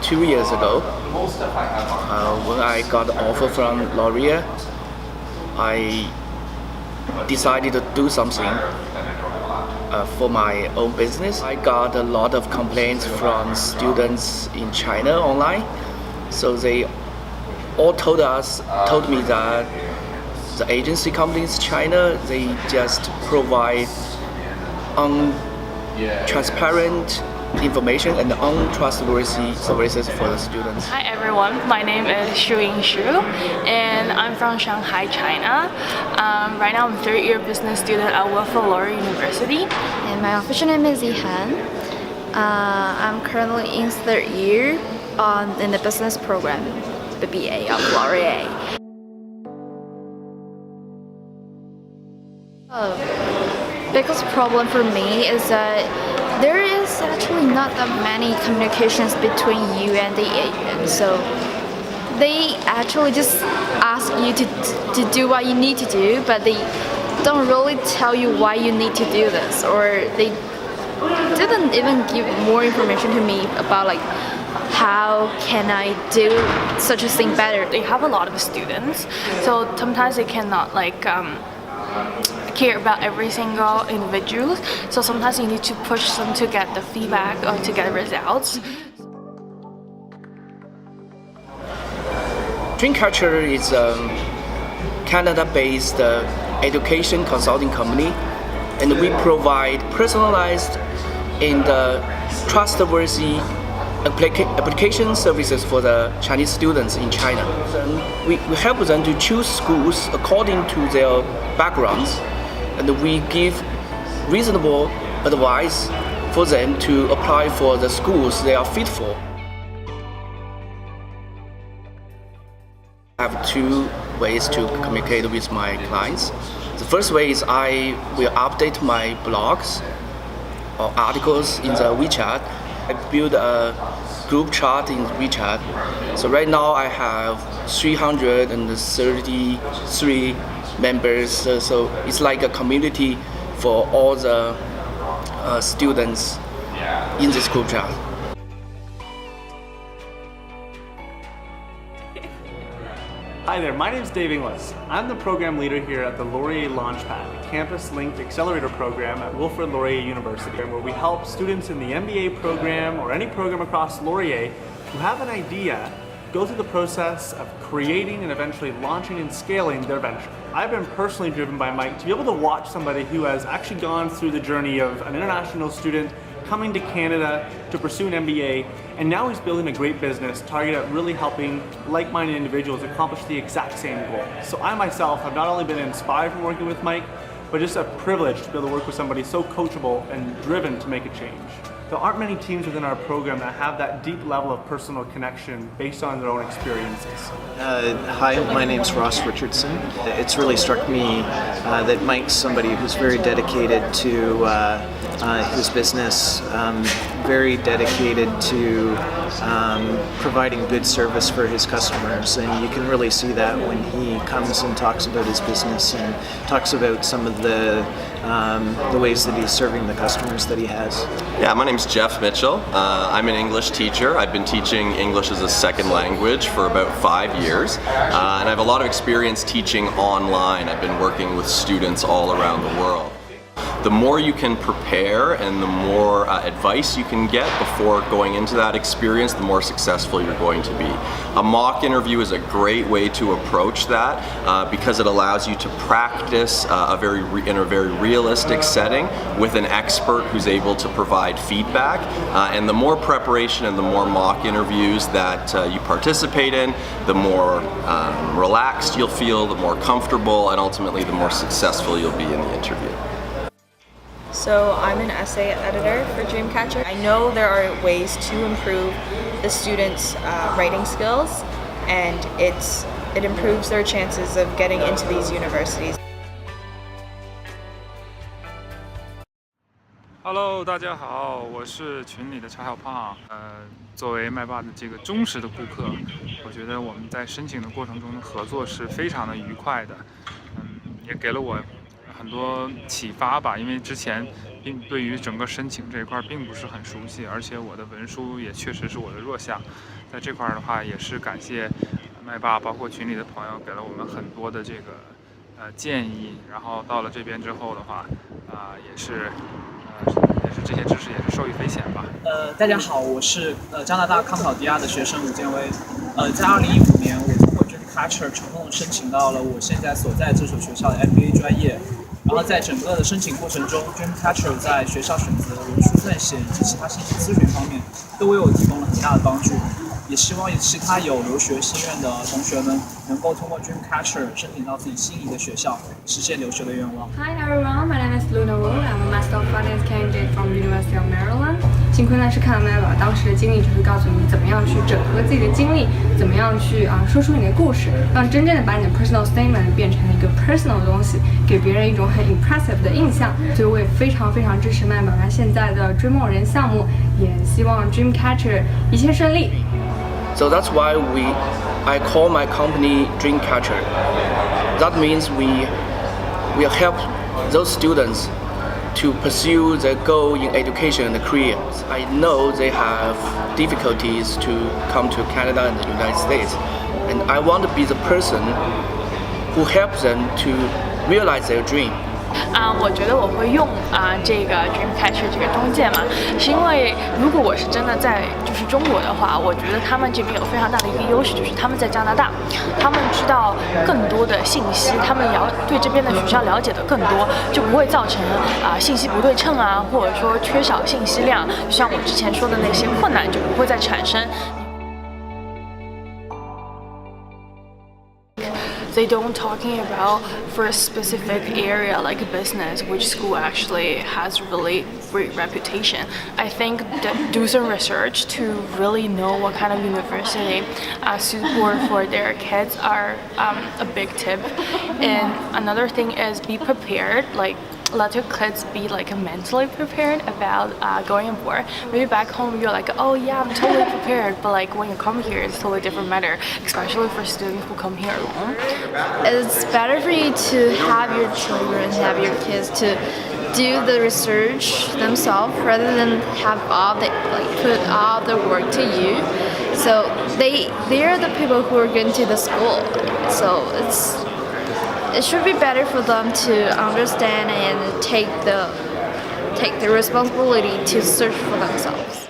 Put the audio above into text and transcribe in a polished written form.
2 years ago, when I got the offer from L'Oreal, I decided to do something for my own business. I got a lot of complaints from students in China online, so they all told me that the agency companies in China, they just provide untransparent information and untrustworthy services for the students. Hi everyone, my name is Shuing Xu and I'm from Shanghai, China. Right now I'm a third-year business student at Wilfrid Laurier University. And my official name is Yihan. I'm currently in third year in the business program, the BA of Laurier. Biggest problem for me is that there is actually not that many communications between you and the agent. So they actually just ask you to do what you need to do, but they don't really tell you why you need to do this, or they didn't even give more information to me about like how can I do such a thing better. They have a lot of students, so sometimes they cannot care about every single individual, so sometimes you need to push them to get the feedback or to get results. Dreamcatcher is a Canada-based education consulting company, and we provide personalized and trustworthy application services for the Chinese students in China. We help them to choose schools according to their backgrounds, and we give reasonable advice for them to apply for the schools they are fit for. I have two ways to communicate with my clients. The first way is I will update my blogs or articles in the WeChat. I build a group chat in WeChat. So right now I have 333 members. So it's like a community for all the students in this group chat. Hi there, my name is Dave Inglis. I'm the program leader here at the Laurier Launchpad, a campus-linked accelerator program at Wilfrid Laurier University, where we help students in the MBA program or any program across Laurier who have an idea go through the process of creating and eventually launching and scaling their venture. I've been personally driven by Mike to be able to watch somebody who has actually gone through the journey of an international student coming to Canada to pursue an MBA, and now he's building a great business targeted at really helping like-minded individuals accomplish the exact same goal. So I myself have not only been inspired from working with Mike, but just a privilege to be able to work with somebody so coachable and driven to make a change. There aren't many teams within our program that have that deep level of personal connection based on their own experiences. Hi, my name's Ross Richardson. It's really struck me that Mike's somebody who's very dedicated to his business, very dedicated to providing good service for his customers, and you can really see that when he comes and talks about his business and talks about some of the ways that he's serving the customers that he has. Yeah, my name's Jeff Mitchell. I'm an English teacher. I've been teaching English as a second language for about 5 years, and I have a lot of experience teaching online. I've been working with students all around the world. The more you can prepare and the more advice you can get before going into that experience, the more successful you're going to be. A mock interview is a great way to approach that because it allows you to practice in a very realistic setting with an expert who's able to provide feedback. And the more preparation and the more mock interviews that you participate in, the more relaxed you'll feel, the more comfortable, and ultimately the more successful you'll be in the interview. So I'm an essay editor for Dreamcatcher. I know there are ways to improve the students' writing skills, and it improves their chances of getting into these universities. Hello， 大家好，我是群里的查小胖。作为麦霸的这个忠实的顾客，我觉得我们在申请的过程中的合作是非常的愉快的，也给了我很多启发吧。因为之前并对于整个申请这一块并不是很熟悉，而且我的文书也确实是我的弱项。在这块的话，也是感谢麦爸，包括群里的朋友给了我们很多的这个建议。然后到了这边之后的话，也是这些知识也是受益匪浅吧。大家好，我是加拿大康考迪亚的学生吴建威。在2015年，我通过 Dreamcatcher 成功申请到了我现在所在这所学校的 MBA 专业。然后在整个的申请过程中 ，Dreamcatcher 在学校选择、文书撰写以及其他信息咨询方面，都为我提供了很大的帮助。也希望其他有留学心愿的同学们能够通过 Dreamcatcher 申请到自己心仪的学校，实现留学的愿望。 Hi everyone, my name is Luna Wu. I'm a Master of Finance candidate from University of Maryland. 幸亏呢是看了麦爸当时的经历，就是告诉你怎么样去整合自己的经历，怎么样去说出你的故事，让真正的把你的 personal statement 变成一个 personal 的东西，给别人一种很 impressive 的印象。所以我也非常支持麦爸现在的追梦人项目，也希望 Dreamcatcher 一切顺利。So that's why I call my company Dreamcatcher. That means we will help those students to pursue their goal in education and career. I know they have difficulties to come to Canada and the United States, and I want to be the person who helps them to realize their dream. 我觉得我会用这个 Dreamcatcher 这个中介嘛，是因为如果我是真的在就是中国的话，我觉得他们这边有非常大的一个优势，就是他们在加拿大，他们知道更多的信息，他们对这边的学校了解的更多，就不会造成信息不对称啊，或者说缺少信息量，像我之前说的那些困难就不会再产生。They don't talking about for a specific area like business, which school actually has really great reputation. I think that do some research to really know what kind of university suitable for their kids are a big tip. And another thing is be prepared, like let your kids be like mentally prepared about going abroad. Maybe back home you're like, oh yeah, I'm totally prepared, but like when you come here it's a totally different matter, especially for students who come here alone. It's better for you to have your children, have your kids to do the research themselves rather than have put all the work to you. So they are the people who are going to the school. So it should be better for them to understand and take the responsibility to search for themselves.